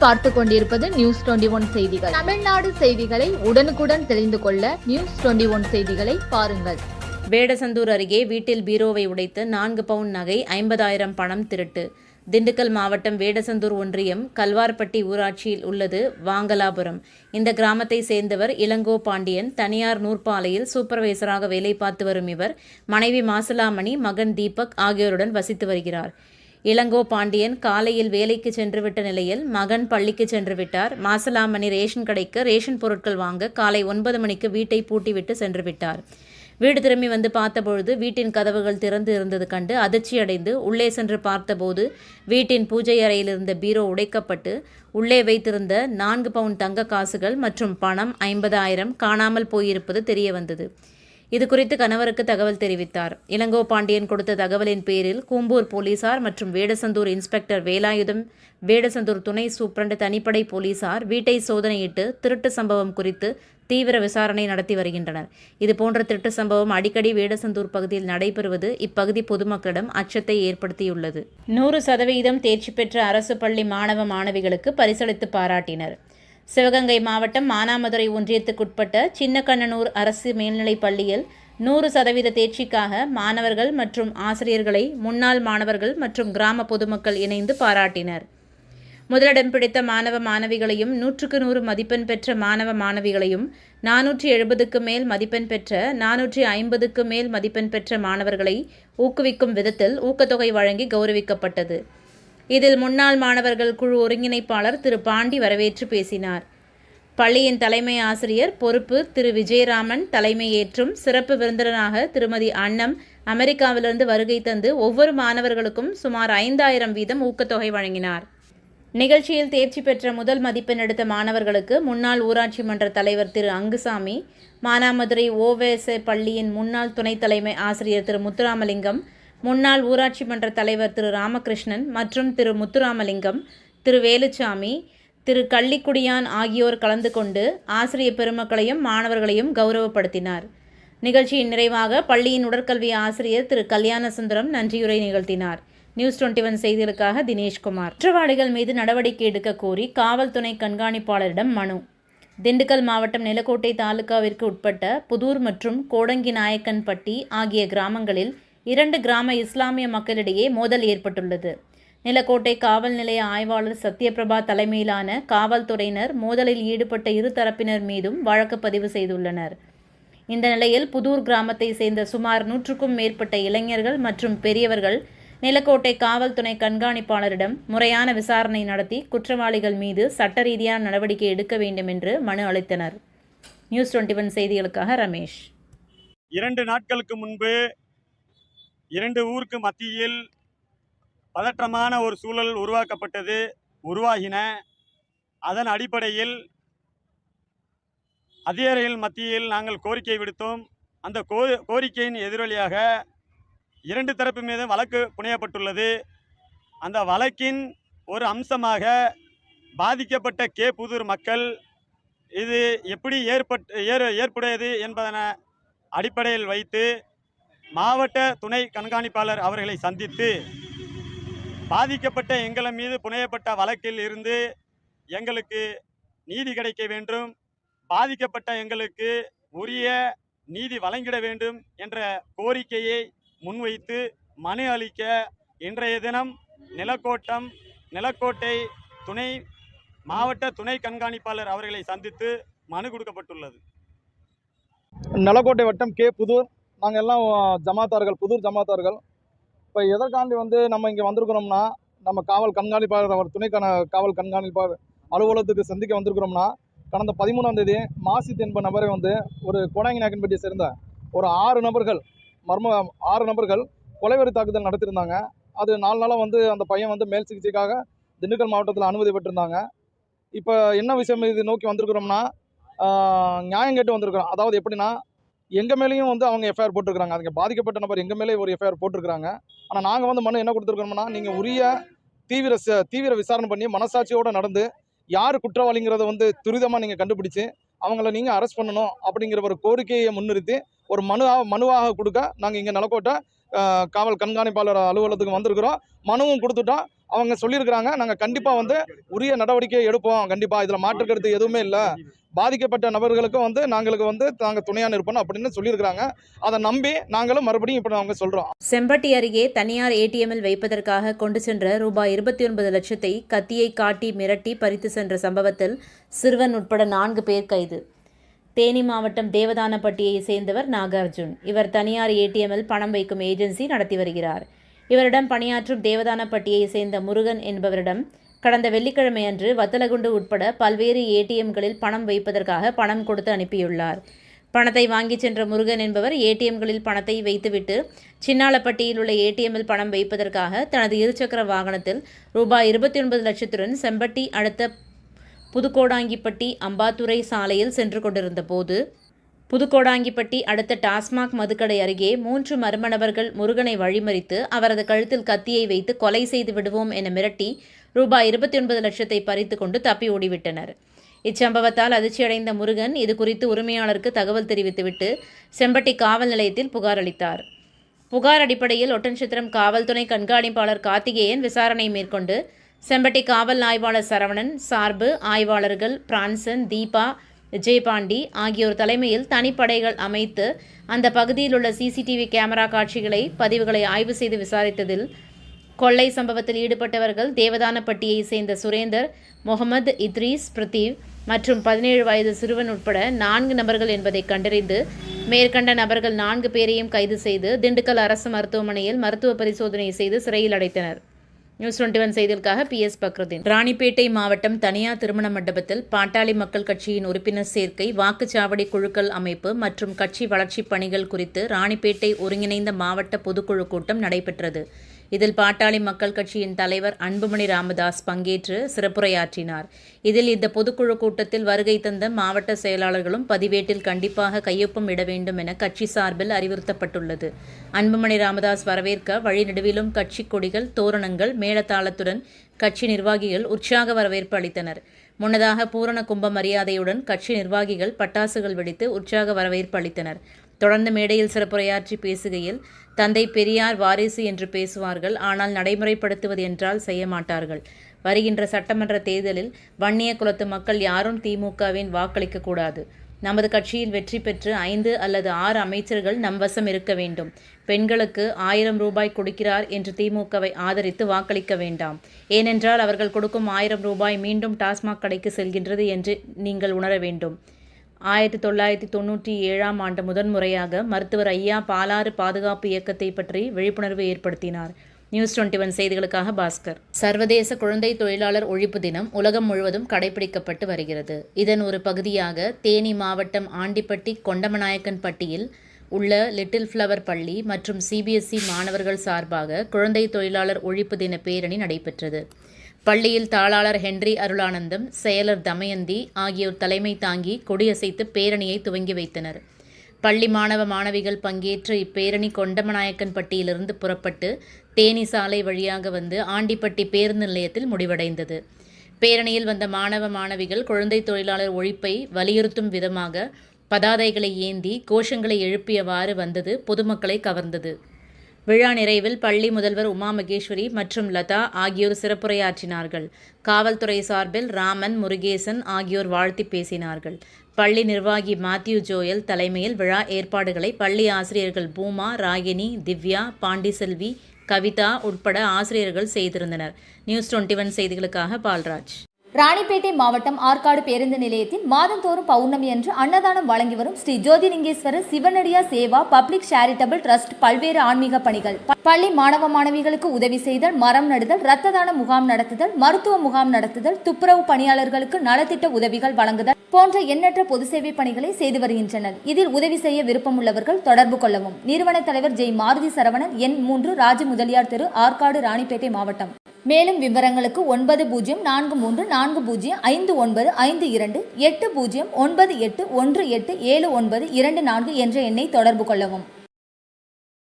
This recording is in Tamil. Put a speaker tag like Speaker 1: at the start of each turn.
Speaker 1: பார்த்துக் கொண்டிருப்பது நியூஸ் 21 செய்திகள். தமிழ்நாடு செய்திகளை உடனுக்குடன் தெரிந்து கொள்ள நியூஸ் 21 செய்திகளை பாருங்கள்.
Speaker 2: வேடசந்தூர் அருகே வீட்டில் பீரோவை உடைத்து 4 பவுன் நகை 50,000 பணம் திருட்டு. திண்டுக்கல் மாவட்டம் வேடசந்தூர் ஒன்றியம் கல்வார்பட்டி ஊராட்சியில் உள்ளது வாங்கலாபுரம். இந்த கிராமத்தை சேர்ந்தவர் இளங்கோ பாண்டியன். தனியார் நூற்பாலையில் சூப்பர்வைசராக வேலை பார்த்து வரும் இவர் மனைவி மாசிலாமணி, மகன் தீபக் ஆகியோருடன் வசித்து வருகிறார். இளங்கோ பாண்டியன் காலையில் வேலைக்கு சென்றுவிட்ட நிலையில் மகன் பள்ளிக்கு சென்று விட்டார். மாசிலாமணி ரேஷன் கடைக்கு ரேஷன் பொருட்கள் வாங்க காலை 9 மணிக்கு வீட்டை பூட்டிவிட்டு சென்று விட்டார். வீடு திரும்பி வந்து பார்த்தபொழுது வீட்டின் கதவுகள் திறந்து இருந்தது கண்டு அதிர்ச்சியடைந்து உள்ளே சென்று பார்த்தபோது வீட்டின் பூஜை அறையில் இருந்த பீரோ உடைக்கப்பட்டு உள்ளே வைத்திருந்த 4 பவுன் தங்க காசுகள் மற்றும் பணம் 50,000 காணாமல் போயிருப்பது தெரிய வந்தது. இது குறித்து கணவருக்கு தகவல் தெரிவித்தார். இளங்கோ பாண்டியன் கொடுத்த தகவலின் பேரில் கூம்பூர் போலீசார் மற்றும் வேடசந்தூர் இன்ஸ்பெக்டர் வேலாயுதம், வேடசந்தூர் துணை சூப்பரண்ட் தனிப்படை போலீசார் வீட்டை சோதனையிட்டு திருட்டு சம்பவம் குறித்து தீவிர விசாரணை நடத்தி வருகின்றனர். இதுபோன்ற திருட்டு சம்பவம் அடிக்கடி வேடசந்தூர் பகுதியில் நடைபெறுவது இப்பகுதி பொதுமக்களிடம் அச்சத்தை ஏற்படுத்தியுள்ளது. 100% தேர்ச்சி பெற்ற அரசு பள்ளி மாணவ மாணவிகளுக்கு பரிசளித்து பாராட்டினர். சிவகங்கை மாவட்டம் மானாமதுரை ஒன்றியத்துக்குட்பட்ட சின்னக்கண்ணனூர் அரசு மேல்நிலைப் பள்ளியில் 100% தேர்ச்சிக்காக மாணவர்கள் மற்றும் ஆசிரியர்களை முன்னாள் மாணவர்கள் மற்றும் கிராம பொதுமக்கள் இணைந்து பாராட்டினர். முதலிடம் பிடித்த மாணவ மாணவிகளையும் 100க்கு 100 மதிப்பெண் பெற்ற மாணவ மாணவிகளையும் 470க்கு மேல் மதிப்பெண் பெற்ற 450க்கு மேல் மதிப்பெண் பெற்ற மாணவர்களை ஊக்குவிக்கும் விதத்தில் ஊக்கத்தொகை வழங்கி கௌரவிக்கப்பட்டது. இதில் முன்னாள் மாணவர்கள் குழு ஒருங்கிணைப்பாளர் திரு பாண்டி வரவேற்று பேசினார். பள்ளியின் தலைமை ஆசிரியர் பொறுப்பு திரு விஜயராமன் தலைமையேற்றும் சிறப்பு விருந்தினராக திருமதி அன்னம் அமெரிக்காவிலிருந்து வருகை தந்து ஒவ்வொரு மாணவர்களுக்கும் சுமார் 5,000 வீதம் ஊக்கத்தொகை வழங்கினார். நிகழ்ச்சியில் தேர்ச்சி பெற்ற முதல் மதிப்பெண் எடுத்த மாணவர்களுக்கு முன்னாள் ஊராட்சி மன்ற தலைவர் திரு அங்குசாமி, மானாமதுரை ஓவேச பள்ளியின் முன்னாள் துணைத் தலைமை ஆசிரியர் திரு முத்துராமலிங்கம், முன்னாள் ஊராட்சி மன்ற தலைவர் திரு ராமகிருஷ்ணன் மற்றும் திரு முத்துராமலிங்கம், திரு வேலுச்சாமி, திரு கள்ளிக்குடியான் ஆகியோர் கலந்து கொண்டு ஆசிரியர் பெருமக்களையும் மாணவர்களையும் கௌரவப்படுத்தினார். நிகழ்ச்சியின் நிறைவாக பள்ளியின் உடற்கல்வி ஆசிரியர் திரு கல்யாணசுந்தரம் நன்றியுரை நிகழ்த்தினார். நியூஸ் 21 செய்திகளுக்காக தினேஷ்குமார். குற்றவாளிகள் மீது நடவடிக்கை எடுக்க கோரி காவல் துணை கண்காணிப்பாளரிடம் மனு. திண்டுக்கல் மாவட்டம் நிலக்கோட்டை தாலுகாவிற்கு உட்பட்ட புதூர் மற்றும் கோடங்கி நாயக்கன்பட்டி ஆகிய கிராமங்களில் 2 கிராம இஸ்லாமிய மக்களிடையே மோதல் ஏற்பட்டுள்ளது. நிலக்கோட்டை காவல் நிலைய ஆய்வாளர் சத்யபிரபா தலைமையிலான காவல்துறையினர் மோதலில் ஈடுபட்ட இரு தரப்பினர் மீதும் வழக்கு பதிவு செய்துள்ளனர். இந்த நிலையில் புதூர் கிராமத்தை சேர்ந்த சுமார் 100க்கும் மேற்பட்ட இளைஞர்கள் மற்றும் பெரியவர்கள் நிலக்கோட்டை காவல் துணை கண்காணிப்பாளரிடம் முறையான விசாரணை நடத்தி குற்றவாளிகள் மீது சட்ட ரீதியான நடவடிக்கை எடுக்க வேண்டும் என்று மனு அளித்தனர். நியூஸ் 21 செய்திகளுக்காக ரமேஷ்.
Speaker 3: 2 நாட்களுக்கு முன்பு 2 ஊருக்கு மத்தியில் பதற்றமான ஒரு சூழல் உருவாகின. அதன் அடிப்படையில் அதிகாரிகள் மத்தியில் நாங்கள் கோரிக்கை விடுத்தோம். அந்த கோரிக்கையின் எதிரொலியாக 2 தரப்பு மீது வழக்கு புனையப்பட்டுள்ளது. அந்த வழக்கின் ஒரு அம்சமாக பாதிக்கப்பட்ட புதூர் மக்கள் இது எப்படி ஏற்புடையது என்பதன அடிப்படையில் வைத்து மாவட்ட துணை கண்காணிப்பாளர் அவர்களை சந்தித்து பாதிக்கப்பட்ட எங்கள் மீது புனையப்பட்ட வழக்கில் இருந்து எங்களுக்கு நீதி கிடைக்க வேண்டும், பாதிக்கப்பட்ட எங்களுக்கு உரிய நீதி வழங்கிட வேண்டும் என்ற கோரிக்கையை முன்வைத்து மனு அளிக்க இன்றைய தினம் நிலக்கோட்டை மாவட்ட துணை கண்காணிப்பாளர் அவர்களை சந்தித்து மனு கொடுக்கப்பட்டுள்ளது.
Speaker 4: நிலக்கோட்டை வட்டம் புதூர் நாங்கள் எல்லாம் ஜமாத்தார்கள், புதூர் ஜமாத்தார்கள். இப்போ எதற்காண்டி நம்ம இங்கே வந்திருக்கிறோம்னா, நம்ம காவல் கண்காணிப்பாளர் அவர் துணை காவல் கண்காணிப்பாளர் அலுவலகத்துக்கு சந்திக்க வந்திருக்கிறோம்னா, கடந்த 13ஆம் தேதி மாசித் என்ப நபரை ஒரு கோடாங்கி நாயக்கன்பட்டியை சேர்ந்த ஒரு 6 நபர்கள் கொலைவெறி தாக்குதல் நடத்தியிருந்தாங்க. அது 4 நாளாக அந்த பையன் மேல் சிகிச்சைக்காக திண்டுக்கல் மாவட்டத்தில் அனுமதி பெற்றிருந்தாங்க. இப்போ என்ன விஷயம் இது நோக்கி வந்திருக்கிறோம்னா, நியாயம் கேட்டு வந்திருக்கிறோம். அதாவது எப்படின்னா, எங்கள் மேலேயும் அவங்க எஃப்ஐஆர் போட்டிருக்கிறாங்க. அதுக்கு பாதிக்கப்பட்ட நபர் எங்கள் மேலே ஒரு எஃப்ஐஆர் போட்டிருக்கிறாங்க. ஆனால் நாங்கள் மனு என்ன கொடுத்துருக்கிறோம்னா, நீங்கள் உரிய தீவிர விசாரணை பண்ணி மனசாட்சியோடு நடந்து யார் குற்றவாளிங்கிறத துரிதமாக நீங்கள் கண்டுபிடிச்சு அவங்கள நீங்கள் அரெஸ்ட் பண்ணணும் அப்படிங்கிற ஒரு கோரிக்கையை முன்னிறுத்தி ஒரு மனுவாக கொடுக்க நாங்கள் இங்கே நிலக்கோட்டை காவல் கண்காணிப்பாளர் அலுவலகத்துக்கு வந்திருக்கிறோம். மனுவும் கொடுத்துட்டோம். அவங்க சொல்லியிருக்கிறாங்க. நாங்கள் கண்டிப்பாக வந்து உரிய நடவடிக்கை எடுப்போம். கண்டிப்பாக இதில் மாற்றுக்கிறது எதுவுமே இல்லை. பாதிக்கப்பட்ட நபர்களுக்கும் வந்து நாங்கள் துணையாக நிற்போம் அப்படின்னு சொல்லியிருக்கிறாங்க. அதை நம்பி நாங்களும் மறுபடியும் இப்போ நாங்கள் சொல்கிறோம்.
Speaker 2: செம்பட்டி அருகே தனியார் ஏடிஎம்மில் வைப்பதற்காக கொண்டு சென்ற ரூபாய் 29 லட்சத்தை கத்தியை காட்டி மிரட்டி பறித்து சென்ற சம்பவத்தில் சிறுவன் உட்பட 4 பேர் கைது. தேனி மாவட்டம் தேவதானப்பட்டியை சேர்ந்தவர் நாகார்ஜுன். இவர் தனியார் ஏடிஎம்மில் பணம் வைக்கும் ஏஜென்சி நடத்தி வருகிறார். இவரிடம் பணியாற்றும் தேவதானப்பட்டியை சேர்ந்த முருகன் என்பவரிடம் கடந்த வெள்ளிக்கிழமை அன்று வத்தலகுண்டு உட்பட பல்வேறு ஏடிஎம்களில் பணம் வைப்பதற்காக பணம் கொடுத்து அனுப்பியுள்ளார். பணத்தை வாங்கி சென்ற முருகன் என்பவர் ஏடிஎம்களில் பணத்தை வைத்துவிட்டு சின்னாளப்பட்டியில் உள்ள ஏடிஎம்மில் பணம் வைப்பதற்காக தனது இருசக்கர வாகனத்தில் ரூபாய் 29 லட்சத்துடன் செம்பட்டி அடுத்த புதுக்கோடாங்கிப்பட்டி அம்பாத்துறை சாலையில் சென்று கொண்டிருந்த போது புதுக்கோடாங்கிப்பட்டி அடுத்த டாஸ்மாக் மதுக்கடை அருகே 3 மர்ம நபர்கள் முருகனை வழிமறித்து அவரது கழுத்தில் கத்தியை வைத்து கொலை செய்து விடுவோம் என மிரட்டி ரூபாய் 29 லட்சத்தை பறித்து கொண்டு தப்பி ஓடிவிட்டனர். இச்சம்பவத்தால் அதிர்ச்சியடைந்த முருகன் இது குறித்து உரிமையாளருக்கு தகவல் தெரிவித்துவிட்டு செம்பட்டி காவல் நிலையத்தில் புகார் அளித்தார். புகார் அடிப்படையில் ஒட்டன்சத்திரம் காவல் துணை கண்காணிப்பாளர் கார்த்திகேயன் விசாரணை மேற்கொண்டு செம்பட்டி காவல் ஆய்வாளர் சரவணன் சார்பு ஆய்வாளர்கள் பிரான்சன், தீபா, விஜயபாண்டி ஆகியோர் தலைமையில் தனிப்படைகள் அமைத்து அந்த பகுதியில் உள்ள சிசிடிவி கேமரா பதிவுகளை ஆய்வு செய்து விசாரித்ததில் கொள்ளை சம்பவத்தில் ஈடுபட்டவர்கள் தேவதானப்பட்டியை சேர்ந்த சுரேந்தர், முகமது இத்ரீஸ், பிரதீவ் மற்றும் 17 வயது சிறுவன் உட்பட 4 நபர்கள் என்பதை கண்டறிந்து மேற்கண்ட நபர்கள் 4 பேரையும் கைது செய்து திண்டுக்கல் அரசு மருத்துவமனையில் மருத்துவ பரிசோதனை செய்து சிறையில் அடைத்தனர். நியூஸ் 21 செய்திகளுக்காக PS பக்ருதீன். ராணிப்பேட்டை மாவட்டம் தனியார் திருமண மண்டபத்தில் பாட்டாளி மக்கள் கட்சியின் உறுப்பினர் சேர்க்கை, வாக்குச்சாவடி குழுக்கள் அமைப்பு மற்றும் கட்சி வளர்ச்சிப் பணிகள் குறித்து ராணிப்பேட்டை ஒருங்கிணைந்த மாவட்ட பொதுக்குழு கூட்டம் நடைபெற்றது. இதில் பாட்டாளி மக்கள் கட்சியின் தலைவர் அன்புமணி ராமதாஸ் பங்கேற்று சிறப்புரையாற்றினார். இதில் இந்த பொதுக்குழு கூட்டத்தில் வருகை தந்த மாவட்ட செயலாளர்களும் பதிவேட்டில் கண்டிப்பாக கையொப்பம் இட வேண்டும் என கட்சி சார்பில் அறிவுறுத்தப்பட்டுள்ளது. அன்புமணி ராமதாஸ் வரவேற்க வழிநெடுவிலும் கட்சி கொடிகள், தோரணங்கள், மேளதாளத்துடன் கட்சி நிர்வாகிகள் உற்சாக வரவேற்பு அளித்தனர். முன்னதாக பூரண கும்ப மரியாதையுடன் கட்சி நிர்வாகிகள் பட்டாசுகள் வெடித்து உற்சாக வரவேற்பு அளித்தனர். தொடர்ந்து மேடையில் சிறப்புரையாற்றி பேசுகையில், தந்தை பெரியார் வாரிசு என்று பேசுவார்கள், ஆனால் நடைமுறைப்படுத்துவது என்றால் செய்ய மாட்டார்கள். வருகின்ற சட்டமன்ற தேர்தலில் வன்னிய குலத்து மக்கள் யாரும் திமுகவின் வாக்களிக்கக்கூடாது. நமது கட்சியில் வெற்றி பெற்று 5 அல்லது 6 அமைச்சர்கள் நம் வசம் இருக்க வேண்டும். பெண்களுக்கு 1000 ரூபாய் கொடுக்கிறார் என்று திமுகவை ஆதரித்து வாக்களிக்க வேண்டாம். ஏனென்றால் அவர்கள் கொடுக்கும் 1000 ரூபாய் மீண்டும் டாஸ்மாக் கடைக்கு செல்கின்றது என்று நீங்கள் உணர வேண்டும். 1997ஆம் ஆண்டு முதன்முறையாக மருத்துவர் ஐயா பாலாறு பாதுகாப்பு இயக்கத்தை பற்றி விழிப்புணர்வு ஏற்படுத்தினார். நியூஸ் 21 செய்திகளுக்காக பாஸ்கர். சர்வதேச குழந்தை தொழிலாளர் ஒழிப்பு தினம் உலகம் முழுவதும் கடைபிடிக்கப்பட்டு வருகிறது. இதன் ஒரு பகுதியாக தேனி மாவட்டம் ஆண்டிப்பட்டி கொண்டமநாயக்கன்பட்டியில் உள்ள லிட்டில் ஃப்ளவர் பள்ளி மற்றும் CBSE மாணவர்கள் சார்பாக குழந்தை தொழிலாளர் ஒழிப்பு தின பேரணி நடைபெற்றது. பள்ளியில் தாளாளர் ஹென்றி அருளானந்தம், செயலர் தமயந்தி ஆகியோர் தலைமை தாங்கி கொடியசைத்து பேரணியை துவங்கி வைத்தனர். பள்ளி மாணவ மாணவிகள் பங்கேற்ற இப்பேரணி கொண்டமநாயக்கன்பட்டியிலிருந்து புறப்பட்டு தேனி சாலை வழியாக வந்து ஆண்டிப்பட்டி பேருந்து நிலையத்தில் முடிவடைந்தது. பேரணியில் வந்த மாணவ மாணவிகள் குழந்தை தொழிலாளர் ஒழிப்பை வலியுறுத்தும் விதமாக பதாதைகளை ஏந்தி கோஷங்களை எழுப்பியவாறு வந்தது பொதுமக்களை கவர்ந்தது. விழா நிறைவில் பள்ளி முதல்வர் உமா மகேஸ்வரி மற்றும் லதா ஆகியோர் சிறப்புரையாற்றினார்கள். காவல்துறை சார்பில் ராமன், முருகேசன் ஆகியோர் வாழ்த்தி பேசினார்கள். பள்ளி நிர்வாகி மாத்யூ ஜோயல் தலைமையில் விழா ஏற்பாடுகளை பள்ளி ஆசிரியர்கள் பூமா, ராகினி, திவ்யா, பாண்டிசெல்வி, கவிதா உட்பட ஆசிரியர்கள் செய்திருந்தனர். நியூஸ் 21 செய்திகளுக்காக பால்ராஜ்.
Speaker 5: ராணிப்பேட்டை மாவட்டம் ஆற்காடு பேருந்து நிலையத்தில் மாதந்தோறும் பௌர்ணமி அன்று அன்னதானம் வழங்கி வரும் Sri Jothilingeswarar சிவனடியா Seva public charitable trust பல்வேறு ஆன்மீக பணிகள், பள்ளி மாணவ மாணவிகளுக்கு உதவி செய்தல், மரம் நடுதல், இரத்த தான முகாம் நடத்துதல், மருத்துவ முகாம் நடத்துதல், துப்புரவு பணியாளர்களுக்கு நலத்திட்ட உதவிகள் வழங்குதல் போன்ற எண்ணற்ற பொது சேவை பணிகளை செய்து வருகின்றனர். இதில் உதவி செய்ய விருப்பமுள்ளவர்கள் தொடர்பு கொள்ளவும். நிறுவன தலைவர் ஜெய் மாருதி சரவணன், எண் 3, ராஜ முதலியார் தெரு, ஆற்காடு, ராணிப்பேட்டை மாவட்டம். மேலும் விவரங்களுக்கு 9040459522 8098187924 என்ற எண்ணை தொடர்பு கொள்ளவும்.